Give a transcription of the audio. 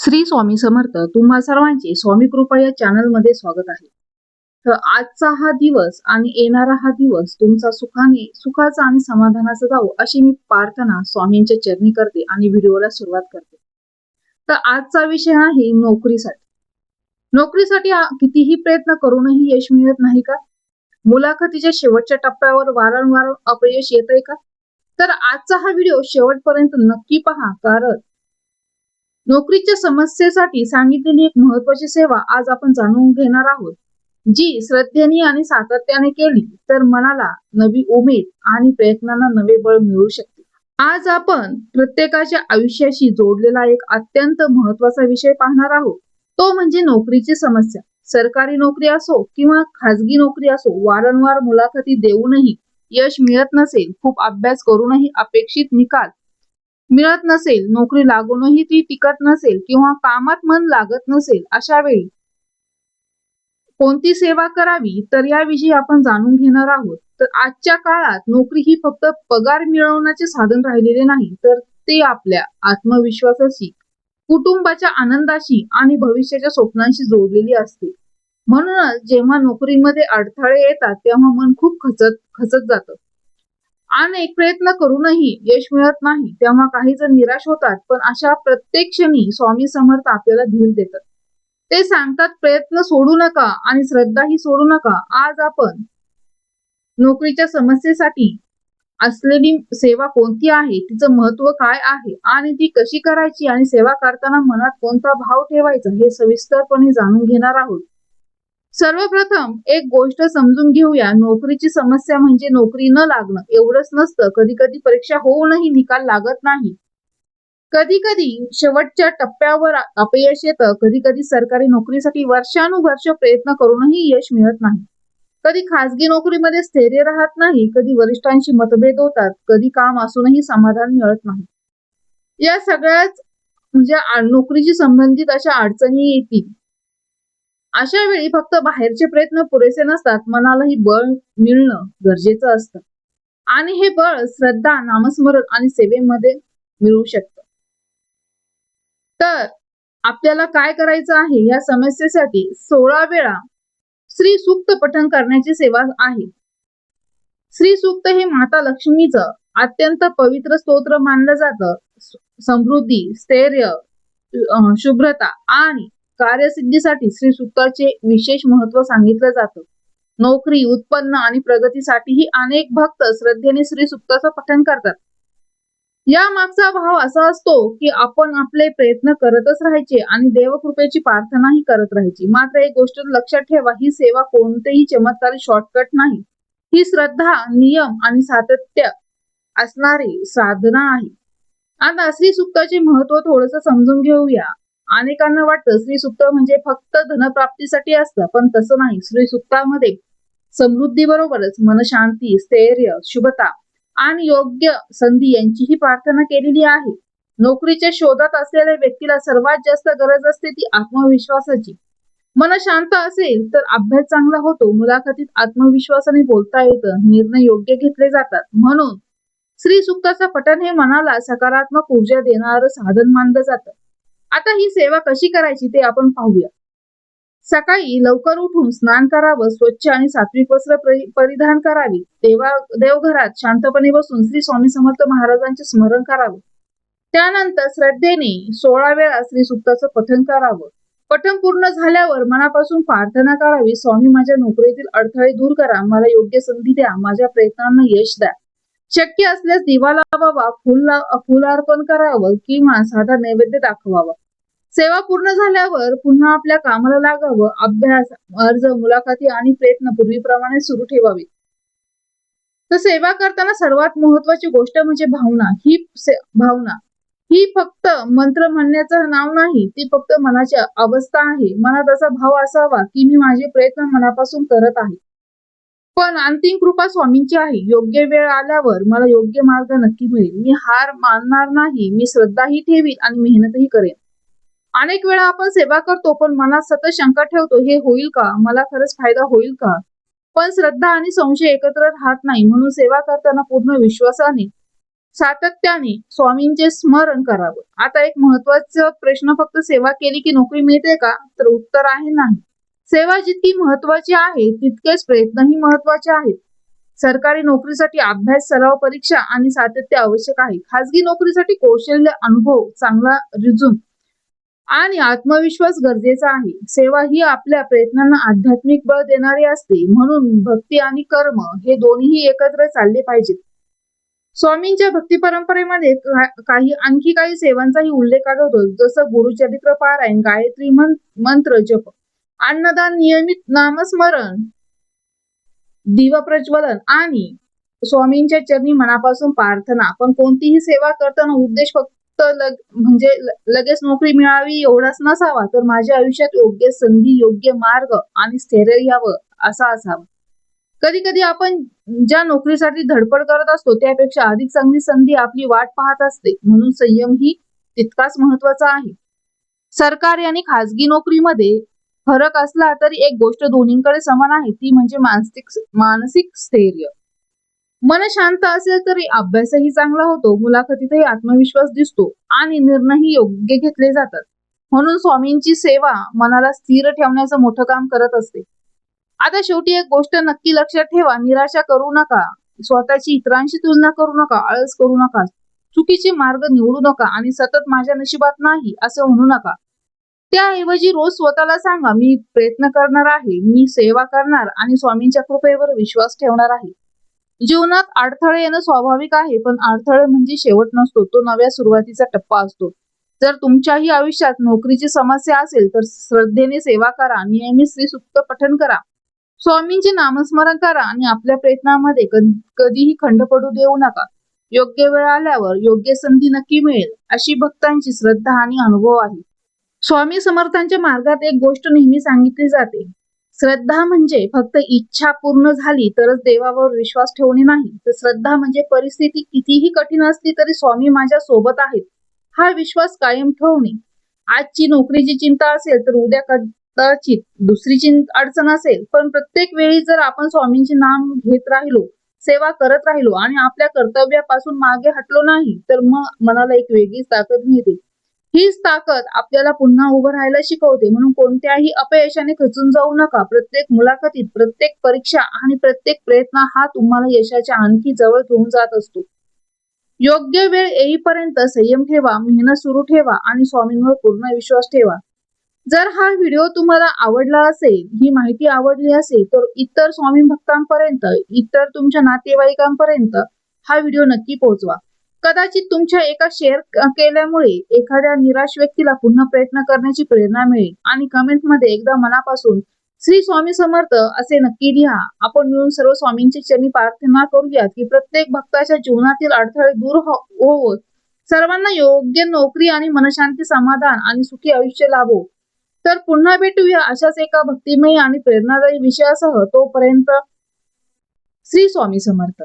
श्री स्वामी समर्थ. तुम्हा सर्वांचे स्वामी कृपा या चॅनल मध्ये स्वागत आहे. तर आजचा हा दिवस आणि येणारा हा दिवस तुमचा सुखाचा आणि समाधानाचा जावो अशी मी प्रार्थना स्वामींच्या चरणी करते आणि व्हिडिओला सुरुवात करते. तर आजचा विषय आहे नोकरीसाठी. नोकरीसाठी कितीही प्रयत्न करूनही यश मिळत नाही का? मुलाखतीच्या शेवटच्या टप्प्यावर वारंवार अपयश येतंय का? तर आजचा हा व्हिडिओ शेवटपर्यंत नक्की पहा, कारण नोकरीच्या समस्येसाठी सांगितलेली एक महत्वाची सेवा आज आपण जाणून घेणार आहोत, जी श्रद्धेने आणि सातत्याने केली तर मनाला नवी उमेद आणि प्रयत्नांना नवे बळ मिळू शकते. आज आपण प्रत्येकाच्या आयुष्याशी जोडलेला एक अत्यंत महत्वाचा विषय पाहणार आहोत, तो म्हणजे नोकरीची समस्या. सरकारी नोकरी असो किंवा खाजगी नोकरी असो, वारंवार मुलाखती देऊनही यश मिळत नसेल, खूप अभ्यास करूनही अपेक्षित निकाल मिळत नसेल, नोकरी लागूनही ती टिकत नसेल किंवा कामात मन लागत नसेल, अशा वेळी कोणती सेवा करावी तर याविषयी आपण जाणून घेणार आहोत. तर आजच्या काळात नोकरी ही फक्त पगार मिळवण्याचे साधन राहिलेले नाही, तर ते आपल्या आत्मविश्वासाशी, कुटुंबाच्या आनंदाशी आणि भविष्याच्या स्वप्नांशी जोडलेली असते. म्हणूनच जेव्हा नोकरीमध्ये अडथळे येतात तेव्हा मन खूप खचत जातं. अनेक प्रयत्न करूनही यश मिळत नाही तेव्हा काही जण निराश होतात. पण अशा प्रत्येक क्षणी स्वामी समर्थ आपल्याला धीर देतात. ते सांगतात, प्रयत्न सोडू नका आणि श्रद्धाही सोडू नका. आज आपण नोकरीच्या समस्येसाठी असलेली सेवा कोणती आहे, तिचं महत्व काय आहे आणि ती कशी करायची आणि सेवा करताना मनात कोणता भाव ठेवायचा हे सविस्तरपणे जाणून घेणार आहोत. सर्वप्रथम एक गोष्ट समजून घेऊया. नोकरीची समस्या म्हणजे नोकरी न लागणं एवढंच नसतं. कधी कधी परीक्षा होऊनही निकाल लागत नाही. कधी कधी शेवटच्या टप्प्यावर अपयश येतं. कधी कधी सरकारी नोकरीसाठी वर्षानुवर्ष प्रयत्न करूनही यश मिळत नाही. कधी खासगी नोकरीमध्ये स्थैर्य राहत नाही. कधी वरिष्ठांशी मतभेद होतात. कधी काम असूनही समाधान मिळत नाही. या सगळ्याच म्हणजे नोकरीशी संबंधित अशा अडचणी येतील. अशा वेळी फक्त बाहेरचे प्रयत्न पुरेसे नसतात, मनालाही बळ मिळणं गरजेचं असतं आणि हे बळ श्रद्धा, नामस्मरण आणि सेवेमध्ये मिळू शकतं. तर आपल्याला काय करायचं आहे, या समस्येसाठी 16 वेळा श्री सूक्त पठण करण्याची सेवा आहे. श्री सूक्त हे माता लक्ष्मीचं अत्यंत पवित्र स्तोत्र मानलं जातं. समृद्धी, स्थैर्य, शुभ्रता आणि कार्यसिद्धीसाठी श्री सूक्ताचे विशेष महत्व सांगितलं जातं. नोकरी, उत्पन्न आणि प्रगतीसाठीही अनेक भक्त श्रद्धेने श्री सूक्ताचं पठण करतात. या मागचा भाव असा असतो की आपण आपले प्रयत्न करतच राहायचे आणि देवकृपेची प्रार्थनाही करत राहायची. मात्र एक गोष्ट लक्षात ठेवा, ही सेवा कोणतेही चमत्कारी शॉर्टकट नाही. ही श्रद्धा, नियम आणि सातत्य असणारी साधना आहे. आता श्री सूक्ताचे महत्व थोडंसं समजून घेऊया. अनेकांना वाटतं श्री सूक्त म्हणजे फक्त धनप्राप्तीसाठी असतं, पण तसं नाही. श्री सूक्तामध्ये समृद्धी बरोबरच मनशांती, स्थैर्य, शुभता आणि योग्य संधी यांचीही प्रार्थना केलेली आहे. नोकरीच्या शोधात असलेल्या व्यक्तीला सर्वात जास्त गरज असते ती आत्मविश्वासाची. मन शांत असेल तर अभ्यास चांगला होतो, मुलाखतीत आत्मविश्वासाने बोलता येतं, निर्णय योग्य घेतले जातात. म्हणून श्री सूक्ताचं पठण हे मनाला सकारात्मक ऊर्जा देणारं साधन मानलं जातं. आता ही सेवा कशी करायची ते आपण पाहूया. सकाळी लवकर उठून स्नान करावं, स्वच्छ आणि सात्विक वस्त्र परिधान करावी, देवघरात शांतपणे बसून श्री स्वामी समर्थ महाराजांचे स्मरण करावं. त्यानंतर श्रद्धेने 16 वेळा श्री सूक्ताचं पठण करावं. पठण पूर्ण झाल्यावर मनापासून प्रार्थना करावी, स्वामी माझ्या नोकरीतील अडथळे दूर करा, मला योग्य संधी द्या, माझ्या प्रयत्नांना यश द्या. शक्य असल्यास दिवा लावावा, फुल अर्पण करावं किंवा साधा नैवेद्य दाखवावा. सेवा पूर्ण झाल्यावर पुन्हा आपल्या कामाला लागावं. अभ्यास, अर्ज, मुलाखती आणि प्रयत्न पूर्वीप्रमाणे सुरू ठेवावे. तर सेवा करताना सर्वात महत्वाची गोष्ट म्हणजे भावना ही फक्त मंत्र म्हणण्याचं नाव नाही, ती फक्त मनाची अवस्था आहे. मनात असा भाव असावा की मी माझे प्रयत्न मनापासून करत आहे, पण अंतिम कृपा स्वामींची आहे. योग्य वेळ आल्यावर मला योग्य मार्ग नक्की मिळेल. मी हार मानणार नाही, मी श्रद्धाही ठेवील आणि मेहनतही करेन. अनेक वेळा आपण सेवा करतो पण मनात सतत शंका ठेवतो, हे होईल का, मला खरंच फायदा होईल का. पण श्रद्धा आणि संशय एकत्र राहत नाही. म्हणून सेवा करताना पूर्ण विश्वासाने सातत्याने स्वामींचे स्मरण करावं. आता एक महत्वाचा प्रश्न, फक्त सेवा केली की नोकरी मिळते का? तर उत्तर आहे नाही. सेवा जितकी महत्वाची आहे तितकेच प्रयत्नही महत्वाचे आहेत. सरकारी नोकरीसाठी अभ्यास, सराव, परीक्षा आणि सातत्य आवश्यक आहे. खाजगी नोकरीसाठी कौशल्य, अनुभव, चांगला रिझ्यूम आणि आत्मविश्वास गरजेचा आहे. सेवा ही आपल्या प्रयत्नांना आध्यात्मिक बळ देणारी असते. म्हणून भक्ती आणि कर्म हे दोन्ही एकत्र चालले पाहिजेत. स्वामींच्या भक्ती परंपरेमध्ये आणखी काही सेवांचाही उल्लेख आढळतो, जसं गुरुचरित्र पारायण, गायत्री मंत्र जप, अन्नदान, नियमित नामस्मरण, दिवप्रज्वलन आणि स्वामींच्या चरणी मनापासून प्रार्थना. पण कोणतीही सेवा करताना उद्देश फक्त लगेच नोकरी मिळावी एवढाच नसावा, तर माझ्या आयुष्यात योग्य संधी, योग्य मार्ग आणि स्थैर्य यावं असा असावा. कधी कधी आपण ज्या नोकरीसाठी धडपड करत असतो त्यापेक्षा अधिक चांगली संधी आपली वाट पाहत असते. म्हणून संयम ही तितकाच महत्वाचा आहे. सरकारी आणि खाजगी नोकरीमध्ये फरक असला तरी एक गोष्ट दोन्हीकडे समान आहे, ती म्हणजे मानसिक स्थैर्य. मन शांत असेल तरी अभ्यासही चांगला होतो, मुलाखतीतही आत्मविश्वास दिसतो आणि निर्णयही योग्य घेतले जातात. म्हणून स्वामींची सेवा मनाला स्थिर ठेवण्याचं मोठं काम करत असते. आता शेवटी एक गोष्ट नक्की लक्षात ठेवा, निराशा करू नका, स्वतःची इतरांशी तुलना करू नका, आळस करू नका, चुकीचे मार्ग निवडू नका आणि सतत माझ्या नशिबात नाही असं म्हणू नका. त्याऐवजी रोज स्वतःला सांगा, मी प्रयत्न करणार आहे, मी सेवा करणार आणि स्वामींच्या कृपेवर विश्वास ठेवणार आहे. जीवनात अडथळे येणं स्वाभाविक आहे, पण अडथळे म्हणजे शेवट नसतो, तो नव्या सुरुवातीचा टप्पा असतो. जर तुमच्याही आयुष्यात नोकरीची समस्या असेल तर श्रद्धेने सेवा करा, नियमित श्रीसूक्त पठण करा, स्वामींचे नामस्मरण करा आणि आपल्या प्रयत्नामध्ये कधीही खंड पडू देऊ नका. योग्य वेळ आल्यावर योग्य संधी नक्की मिळेल, अशी भक्तांची श्रद्धा आणि अनुभव आहे. स्वामी समर्थांच्या मार्गात एक गोष्ट नेहमी सांगितली जाते, श्रद्धा म्हणजे फक्त इच्छा पूर्ण झाली तरच देवावर विश्वास ठेवणे नाही, तर श्रद्धा म्हणजे परिस्थिती कितीही कठीण असली तरी स्वामी माझ्या सोबत आहेत हा विश्वास कायम ठेवणे. आजची नोकरीची चिंता असेल तर उद्या कदाचित दुसरी अडचण असेल, पण प्रत्येक वेळी जर आपण स्वामींचे नाम घेत राहिलो, सेवा करत राहिलो आणि आपल्या कर्तव्यापासून मागे हटलो नाही, तर मग मनाला एक वेगळीच ताकद मिळते. हीच ताकद आपल्याला पुन्हा उभं राहायला शिकवते. म्हणून कोणत्याही अपयशाने खचून जाऊ नका. प्रत्येक मुलाखतीत, प्रत्येक परीक्षा आणि प्रत्येक प्रयत्न हा तुम्हाला यशाच्या आणखी जवळ घेऊन जात असतो. योग्य वेळ येईपर्यंत संयम ठेवा, मेहनत सुरू ठेवा आणि स्वामींवर पूर्ण विश्वास ठेवा. जर हा व्हिडिओ तुम्हाला आवडला असेल, ही माहिती आवडली असेल, तर इतर स्वामी भक्तांपर्यंत, इतर तुमच्या नातेवाईकांपर्यंत हा व्हिडिओ नक्की पोहोचवा. कदाचित तुमच्या एका शेअर केल्यामुळे एखाद्या निराश व्यक्तीला पुन्हा प्रयत्न करण्याची प्रेरणा मिळेल. आणि कमेंटमध्ये एकदा मनापासून श्री स्वामी समर्थ असे नक्की लिहा. आपण मिळून सर्व स्वामींची चरणी प्रार्थना करूया की प्रत्येक भक्ताच्या जीवनातील अडथळे दूर होवोत, सर्वांना योग्य नोकरी आणि मनशांती, समाधान आणि सुखी आयुष्य लाभो. तर पुन्हा भेटूया अशाच एका भक्तिमय आणि प्रेरणादायी विषयासह. तोपर्यंत श्री स्वामी समर्थ.